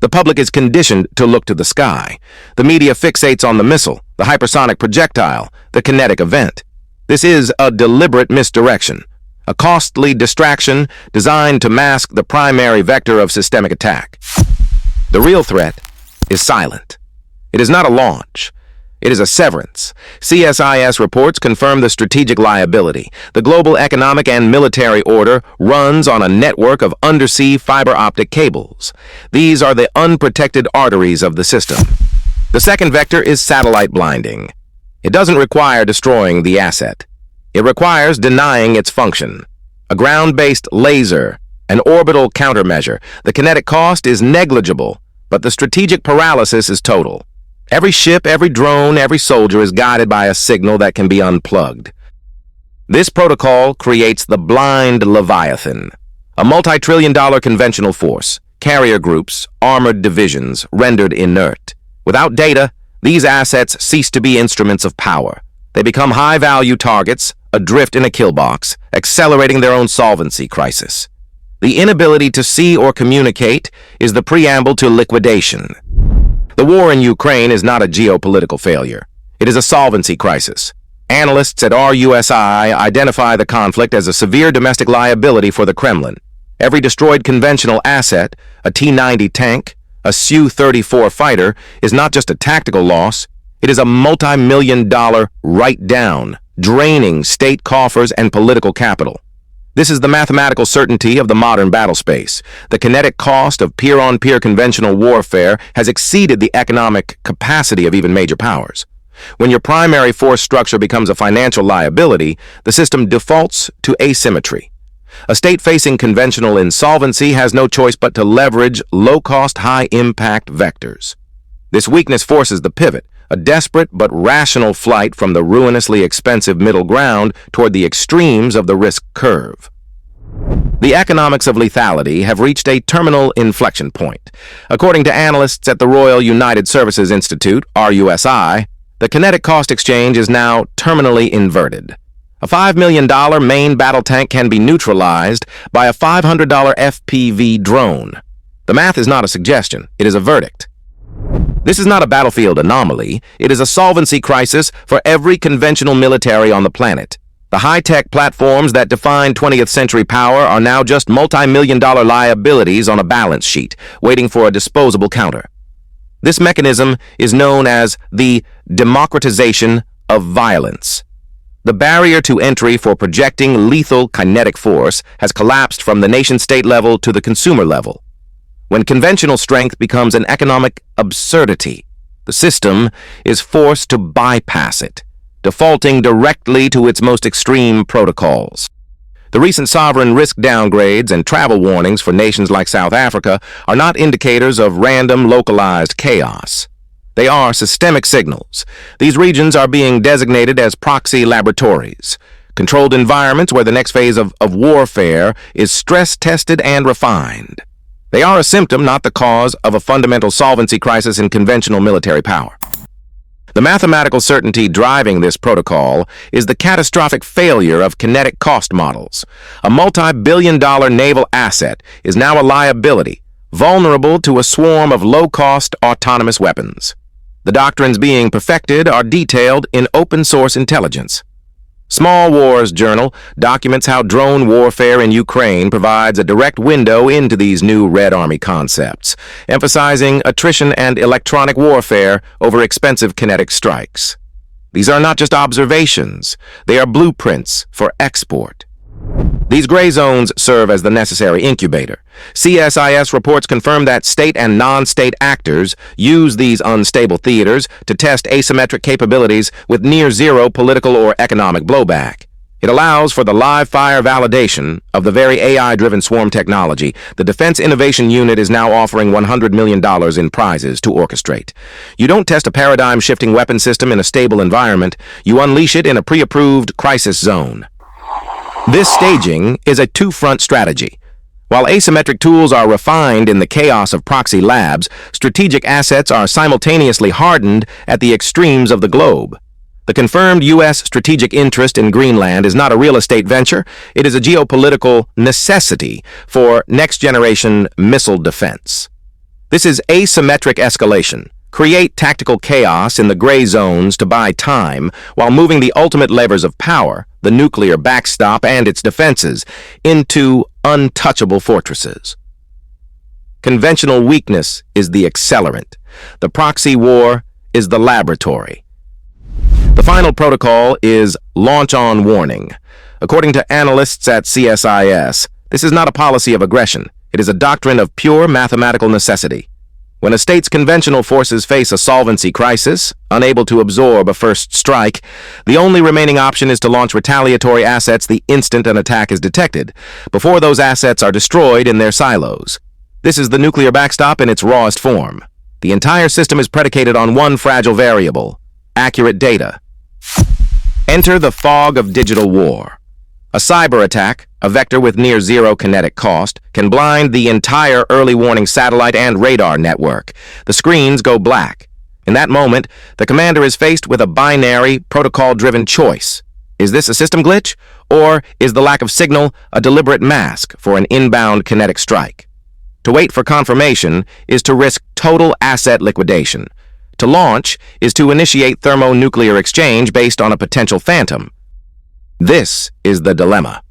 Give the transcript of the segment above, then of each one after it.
The public is conditioned to look to the sky. The media fixates on the missile, the hypersonic projectile, the kinetic event. This is a deliberate misdirection, a costly distraction designed to mask the primary vector of systemic attack. The real threat is silent. It is not a launch. It is a severance. CSIS reports confirm the strategic liability. The global economic and military order runs on a network of undersea fiber optic cables. These are the unprotected arteries of the system. The second vector is satellite blinding. It doesn't require destroying the asset. It requires denying its function. A ground-based laser, an orbital countermeasure. The kinetic cost is negligible, but the strategic paralysis is total. Every ship, every drone, every soldier is guided by a signal that can be unplugged. This protocol creates the blind Leviathan, a multi-trillion-dollar conventional force, carrier groups, armored divisions, rendered inert. Without data, these assets cease to be instruments of power. They become high-value targets, adrift in a kill box, accelerating their own solvency crisis. The inability to see or communicate is the preamble to liquidation. The war in Ukraine is not a geopolitical failure. It is a solvency crisis. Analysts at RUSI identify the conflict as a severe domestic liability for the Kremlin. Every destroyed conventional asset, a T-90 tank, a Su-34 fighter, is not just a tactical loss. It is a multi-million-dollar write-down, draining state coffers and political capital. This is the mathematical certainty of the modern battle space. The kinetic cost of peer-on-peer conventional warfare has exceeded the economic capacity of even major powers. When your primary force structure becomes a financial liability, the system defaults to asymmetry. A state facing conventional insolvency has no choice but to leverage low-cost, high-impact vectors. This weakness forces the pivot, a desperate but rational flight from the ruinously expensive middle ground toward the extremes of the risk curve. The economics of lethality have reached a terminal inflection point. According to analysts at the Royal United Services Institute, RUSI, the kinetic cost exchange is now terminally inverted. A $5 million main battle tank can be neutralized by a $500 FPV drone. The math is not a suggestion, it is a verdict. This is not a battlefield anomaly, it is a solvency crisis for every conventional military on the planet. The high-tech platforms that define 20th century power are now just multi-million-dollar liabilities on a balance sheet, waiting for a disposable counter. This mechanism is known as the democratization of violence. The barrier to entry for projecting lethal kinetic force has collapsed from the nation-state level to the consumer level. When conventional strength becomes an economic absurdity, the system is forced to bypass it, defaulting directly to its most extreme protocols. The recent sovereign risk downgrades and travel warnings for nations like South Africa are not indicators of random, localized chaos. They are systemic signals. These regions are being designated as proxy laboratories, controlled environments where the next phase of warfare is stress-tested and refined. They are a symptom, not the cause, of a fundamental solvency crisis in conventional military power. The mathematical certainty driving this protocol is the catastrophic failure of kinetic cost models. A multi-billion-dollar naval asset is now a liability, vulnerable to a swarm of low-cost autonomous weapons. The doctrines being perfected are detailed in open-source intelligence. Small Wars Journal documents how drone warfare in Ukraine provides a direct window into these new Red Army concepts, emphasizing attrition and electronic warfare over expensive kinetic strikes. These are not just observations, they are blueprints for export. These gray zones serve as the necessary incubator. CSIS reports confirm that state and non-state actors use these unstable theaters to test asymmetric capabilities with near-zero political or economic blowback. It allows for the live-fire validation of the very AI-driven swarm technology. The Defense Innovation Unit is now offering $100 million in prizes to orchestrate. You don't test a paradigm-shifting weapon system in a stable environment. You unleash it in a pre-approved crisis zone. This staging is a two-front strategy. While asymmetric tools are refined in the chaos of proxy labs, strategic assets are simultaneously hardened at the extremes of the globe. The confirmed U.S. strategic interest in Greenland is not a real estate venture, it is a geopolitical necessity for next-generation missile defense. This is asymmetric escalation. Create tactical chaos in the gray zones to buy time while moving the ultimate levers of power, the nuclear backstop and its defenses, into untouchable fortresses. Conventional weakness is the accelerant. The proxy war is the laboratory. The final protocol is launch-on warning. According to analysts at CSIS, this is not a policy of aggression. It is a doctrine of pure mathematical necessity. When a state's conventional forces face a solvency crisis, unable to absorb a first strike, the only remaining option is to launch retaliatory assets the instant an attack is detected, before those assets are destroyed in their silos. This is the nuclear backstop in its rawest form. The entire system is predicated on one fragile variable: accurate data. Enter the fog of digital war. A cyber attack, a vector with near zero kinetic cost, can blind the entire early warning satellite and radar network. The screens go black. In that moment, the commander is faced with a binary, protocol-driven choice. Is this a system glitch, or is the lack of signal a deliberate mask for an inbound kinetic strike? To wait for confirmation is to risk total asset liquidation. To launch is to initiate thermonuclear exchange based on a potential phantom. This is the dilemma.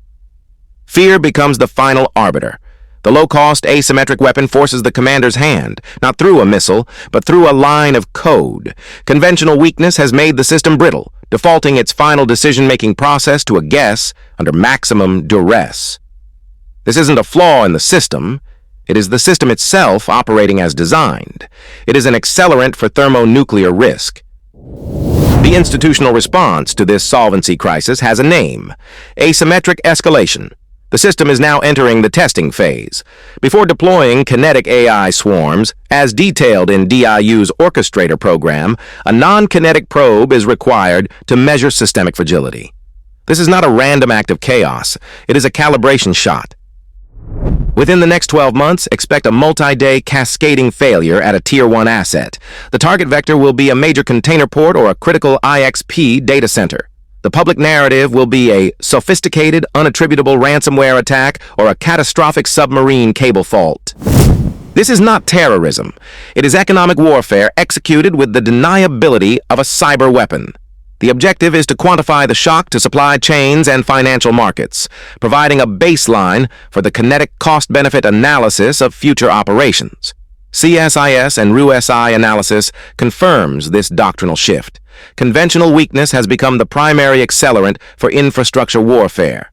Fear becomes the final arbiter. The low-cost asymmetric weapon forces the commander's hand, not through a missile, but through a line of code. Conventional weakness has made the system brittle, defaulting its final decision-making process to a guess under maximum duress. This isn't a flaw in the system. It is the system itself operating as designed. It is an accelerant for thermonuclear risk. The institutional response to this solvency crisis has a name: asymmetric escalation. The system is now entering the testing phase. Before deploying kinetic AI swarms, as detailed in DIU's orchestrator program, a non-kinetic probe is required to measure systemic fragility. This is not a random act of chaos. It is a calibration shot. Within the next 12 months, expect a multi-day cascading failure at a Tier 1 asset. The target vector will be a major container port or a critical IXP data center. The public narrative will be a sophisticated, unattributable ransomware attack or a catastrophic submarine cable fault. This is not terrorism. It is economic warfare executed with the deniability of a cyber weapon. The objective is to quantify the shock to supply chains and financial markets, providing a baseline for the kinetic cost-benefit analysis of future operations. CSIS and RUSI analysis confirms this doctrinal shift. Conventional weakness has become the primary accelerant for infrastructure warfare.